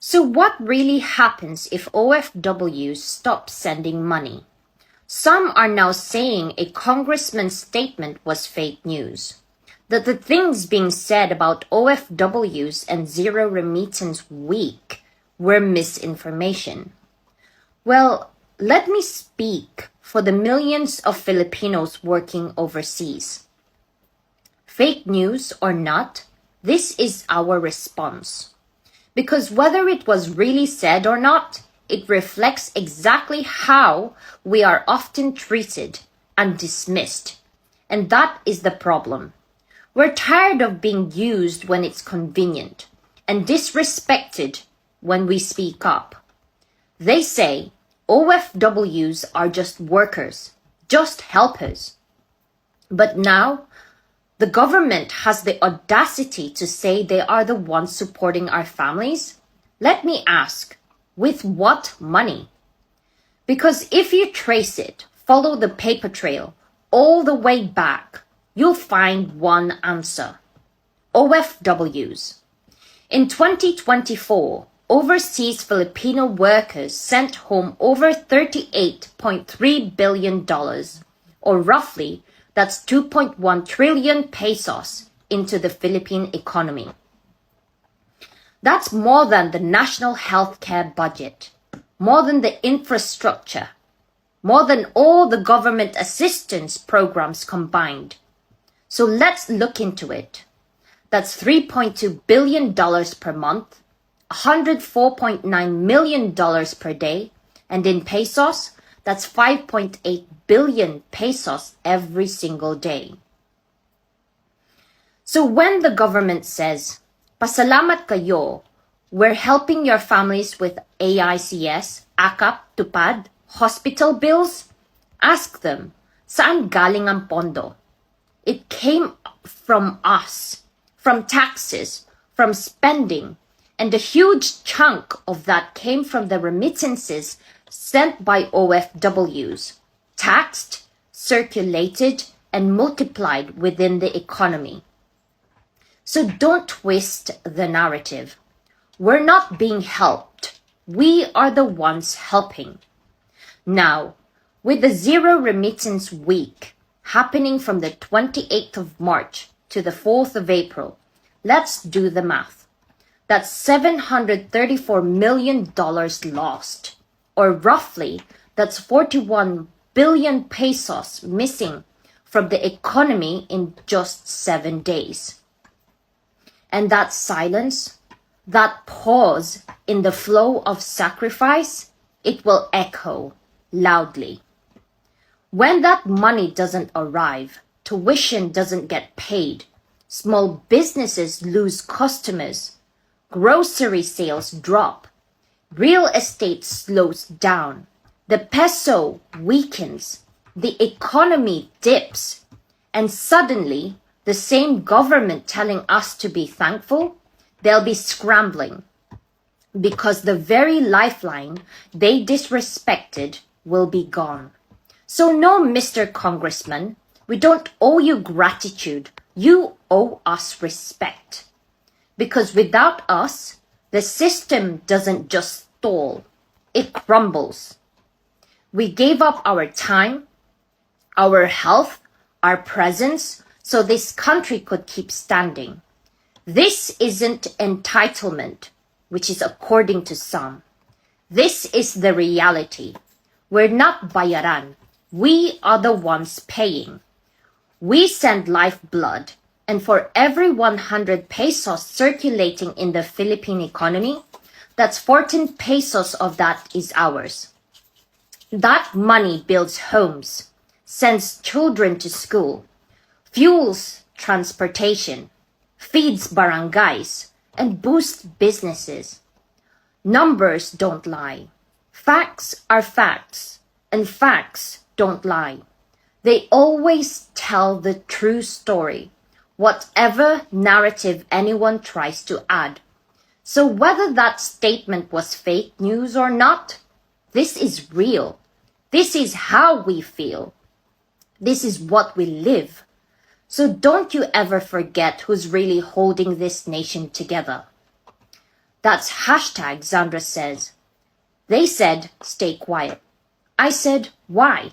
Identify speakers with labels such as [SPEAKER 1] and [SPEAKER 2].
[SPEAKER 1] So what really happens if OFWs stop sending money? Some are now saying a congressman's statement was fake news, that the things being said about OFWs and Zero Remittance Week were misinformation. Well, let me speak for the millions of Filipinos working overseas. Fake news or not, this is our response. Because whether it was really said or not, it reflects exactly how we are often treated and dismissed. And that is the problem. We're tired of being used when it's convenient and disrespected when we speak up. They say OFWs are just workers, just helpers. But now, the government has the audacity to say they are the ones supporting our families. Let me ask, with what money? Because if you trace it, follow the paper trail all the way back, you'll find one answer. OFWs. In 2024, overseas Filipino workers sent home over $38.3 billion, or roughly that's 2.1 trillion pesos into the Philippine economy. That's more than the national healthcare budget, more than the infrastructure, more than all the government assistance programs combined. So let's look into it. That's $3.2 billion per month, $104.9 million per day, and in pesos, that's 5.8 billion pesos every single day. So when the government says, "Pasalamat kayo, we're helping your families with AICS, AKAP, TUPAD, hospital bills," ask them, saan galing ang pondo? It came from us, from taxes, from spending, and a huge chunk of that came from the remittances sent by OFWs, taxed, circulated, and multiplied within the economy. So don't twist the narrative. We're not being helped. We are the ones helping. Now, with the Zero Remittance Week happening from the 28th of March to the 4th of April, let's do the math. That's $734 million lost. Or roughly, that's 41 billion pesos missing from the economy in just 7 days. And that silence, that pause in the flow of sacrifice, it will echo loudly. When that money doesn't arrive, tuition doesn't get paid, small businesses lose customers, grocery sales drop, real estate slows down, the peso weakens, the economy dips, and suddenly the same government telling us to be thankful, they'll be scrambling because the very lifeline they disrespected will be gone. So no, Mr. Congressman, we don't owe you gratitude. You owe us respect. Because without us, the system doesn't just stall, it crumbles. We gave up our time, our health, our presence, so this country could keep standing. This isn't entitlement, which is according to some. This is the reality. We're not bayaran. We are the ones paying. We send lifeblood, and for every 100 pesos circulating in the Philippine economy, that's 14 pesos of that is ours. That money builds homes, sends children to school, fuels transportation, feeds barangays, and boosts businesses. Numbers don't lie. Facts are facts, and facts don't lie. They always tell the true story, whatever narrative anyone tries to add. So whether that statement was fake news or not, this is real. This is how we feel. This is what we live. So don't you ever forget who's really holding this nation together. That's hashtag, Zandra says. They said, stay quiet. I said, why?